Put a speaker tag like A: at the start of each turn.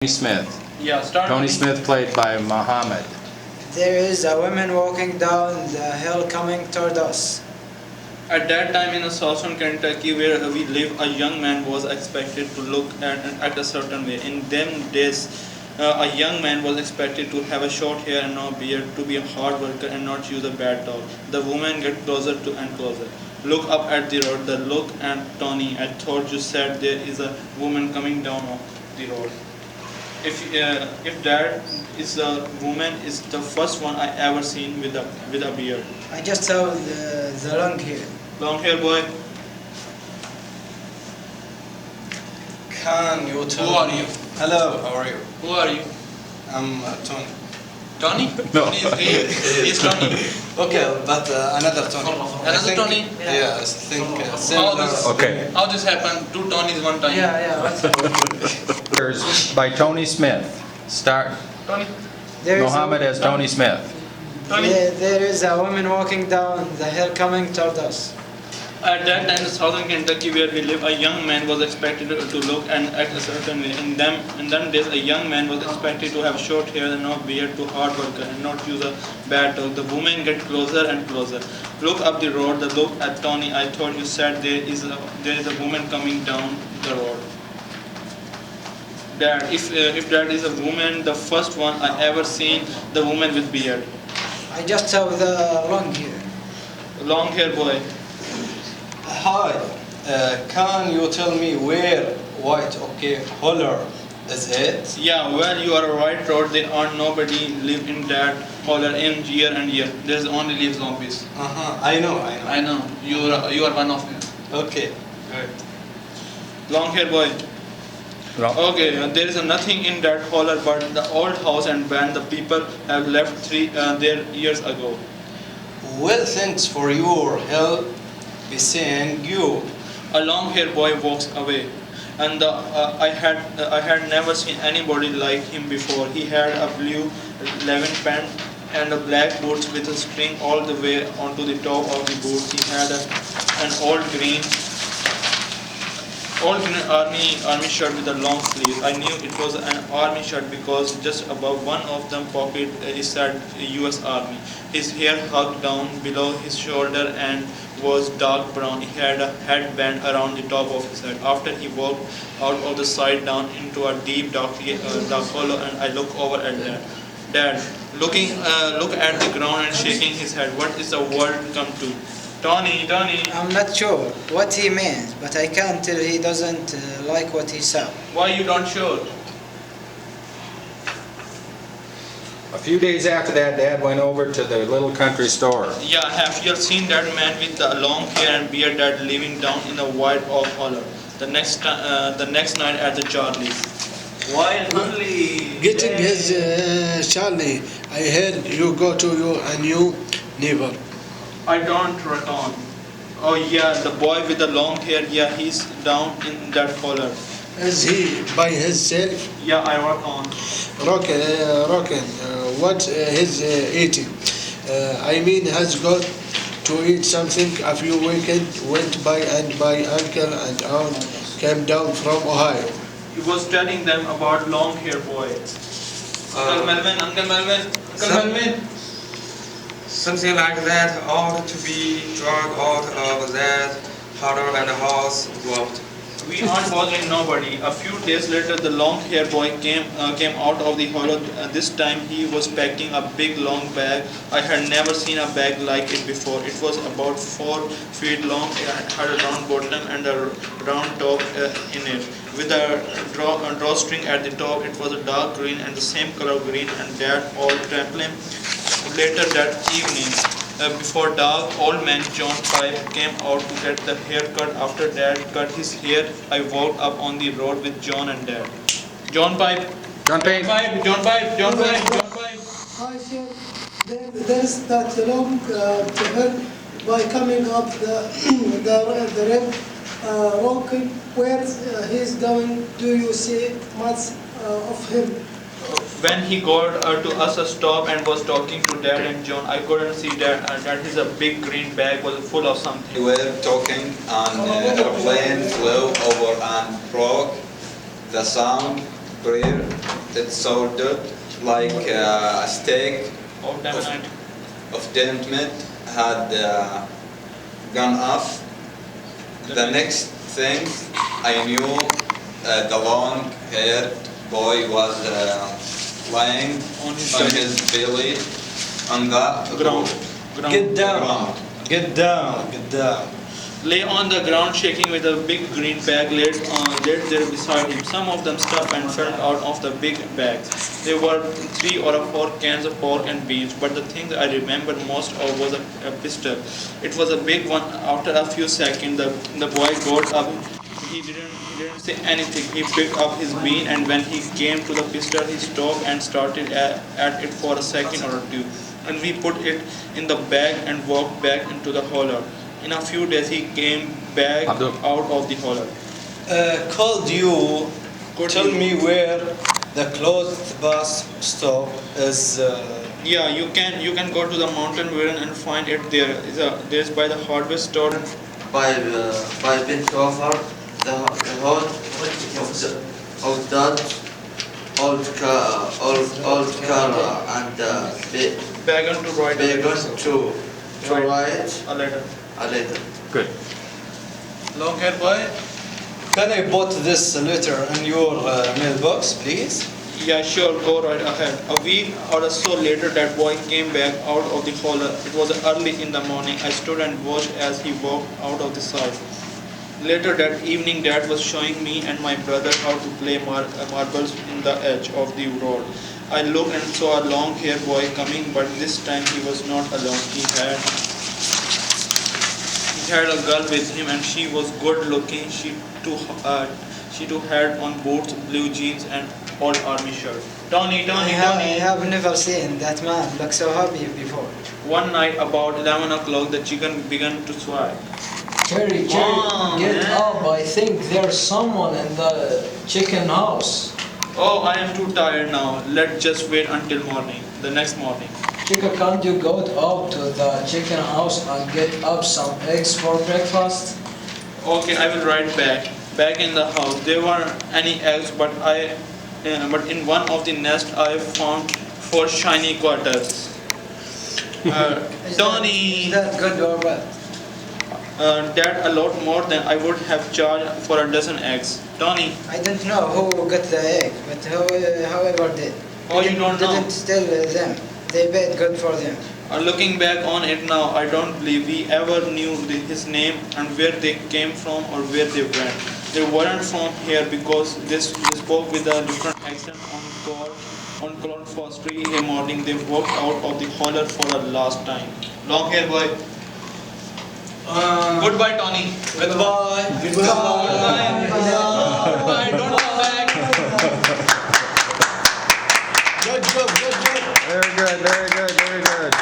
A: Smith.
B: Yeah, start.
A: Tony Smith played by Muhammad.
C: There is a woman walking down the hill coming toward us.
B: At that time in southern Kentucky where we live, a young man was expected to look at a certain way. In them days, a young man was expected to have a short hair and no beard, to be a hard worker and not use a bad dog. The woman get closer to and closer. Look up at the road. The look at Tony. I thought you said there is a woman coming down the road. If that is a woman, is the first one I ever seen with a beard.
C: I just saw the long hair.
B: Long hair boy.
D: Can you tell
E: Who are
D: me?
E: you?
D: Hello, how are you?
E: Who are you?
D: I'm Tony.
E: Tony?
A: No.
E: Tony is here. He's Tony.
D: Okay, but another Tony.
E: Another Tony?
D: Yeah, I think
E: How
D: similar.
E: this,
A: Okay.
E: how this happened? Two Tonys one time.
A: Here's by Tony Smith. Start.
B: Tony.
A: Muhammad as Tony Smith.
C: There is a woman walking down the hill coming toward us.
B: At that time in southern Kentucky where we live, a young man was expected to look and act a certain way. In them days, a young man was expected to have short hair and no beard, to hard worker and not use a bad dog. The woman get closer and closer. Look up the road. The look at Tony. I thought you said there is a woman coming down the road. Dad, if that is a woman, the first one I ever seen, the woman with beard.
C: I just saw the long hair.
B: Long hair boy.
D: Hi, can you tell me where White Holler is it?
B: Yeah, well, you are right, road. There are nobody live in that holler in year and year. There's only live zombies.
D: I know.
E: I know. You are one of them.
D: Okay, good.
B: Long hair boy.
A: No.
B: Okay, there is nothing in that holler but the old house and band. The people have left there years ago.
D: Well, thanks for your help. Be seeing you.
B: A long hair boy walks away, and I had never seen anybody like him before. He had a blue linen pant and a black boots with a string all the way onto the top of the boots. He had an old green army shirt with a long sleeve. I knew it was an army shirt because just above one of them pocket it said U.S. Army. His hair hugged down below his shoulder and was dark brown. He had a headband around the top of his head. After he walked out of the side down into a deep dark hollow, and I look over at Dad, look at the ground and shaking his head. What is the world come to? Tony.
C: I'm not sure what he means, but I can tell he doesn't like what he saw.
B: Why you don't sure?
A: A few days after that, Dad went over to the little country store.
B: Yeah, have you seen that man with the long hair and beard that living down in the White Oak Holler? The next night at the Charlie's.
D: While only
F: Getting his Charlie, I heard you go to a new neighbor.
B: I don't reckon. Oh yeah, the boy with the long hair. Yeah, he's down in that holler.
F: Is he by himself?
B: Yeah, I reckon.
F: Rockin, what he's eating? I mean, has got to eat something. A few weekends went by and my uncle and aunt came down from Ohio.
B: He was telling them about long hair boy. Uncle Melvin.
G: Something like that ought to be dragged out of that holler and the house dropped.
B: We aren't bothering nobody. A few days later, the long hair boy came out of the hollow. This time he was packing a big long bag. I had never seen a bag like it before. It was about 4 feet long. It had a round bottom and a round top in it, with a drawstring at the top. It was a dark green and the same color green. And Dad all trampling. Later that evening, before dark, old man John Pipe came out to get the haircut. After Dad cut his hair, I walked up on the road with John and Dad. John Pipe.
H: I said, there's that long hill by coming up the red walking. Where he's going, do you see much of him?
B: When he got to us a stop and was talking to Dad and John, I couldn't see Dad. That his a big green bag was full of something.
I: We were talking and an airplane flew over and broke the sound prayer. It's so good, like a steak
B: Of them night.
I: of dynamite had gone off. The next thing I knew, the long-haired boy was lying
B: On
I: on his belly on the
B: Ground.
D: Get down.
I: ground.
D: Get down. Get down.
B: Lay on the ground shaking with a big green bag laid there beside him. Some of them stuck and fell out of the big bags. There were 3 or 4 cans of pork and beans, but the thing I remembered most of was a pistol. It was a big one. After a few seconds, the boy got up. He didn't say anything. He picked up his bean, and when he came to the pistol, he stopped and started at it for a second or two. And we put it in the bag and walked back into the holler. In a few days, he came back
A: Abdul.
B: out of the holler.
D: Could you tell me where the closest bus stop is?
B: Yeah, you can go to the mountain and find it there. There's by the hardware store.
J: by bit over the whole of that old car and
B: Bag on to right.
J: begun to write
B: A letter.
J: a letter.
A: Good.
E: Long hair boy.
D: Can I put this letter in your mailbox, please?
B: Yeah, sure, go right ahead. A week or so later, that boy came back out of the holler. It was early in the morning. I stood and watched as he walked out of the side. Later that evening, Dad was showing me and my brother how to play marbles in the edge of the road. I looked and saw a long-haired boy coming, but this time he was not alone. He had a girl with him, and she was good-looking. She too had on boots, blue jeans, and old army shirt. Tony.
C: I have never seen that man look so happy before.
B: One night about 11 o'clock, the chicken began to swag.
K: Jerry,
B: Mom,
K: get
B: man.
K: up. I think there's someone in the chicken house.
B: Oh, I am too tired now. Let's just wait until morning. The next morning.
K: Chica, can't you go up to the chicken house and get up some eggs for breakfast?
B: Okay, I will write back. Back in the house, there weren't any eggs, but in one of the nests I found 4 shiny quarters. Tony.
C: Is that good or bad?
B: That a lot more than I would have charged for a dozen eggs. Tony.
C: I don't know who got the egg, but however did.
B: Oh, you don't know?
C: Didn't tell them. They paid good for them.
B: Looking back on it now, I don't believe we ever knew his name and where they came from or where they went. They weren't from here because they spoke with a different accent on call for 3 in the morning. They walked out of the holler for a last time. Long hair boy. Goodbye, Tony.
D: Goodbye.
B: Goodbye. Goodbye. Don't come back.
D: Good job.
A: Very good, very good, very good.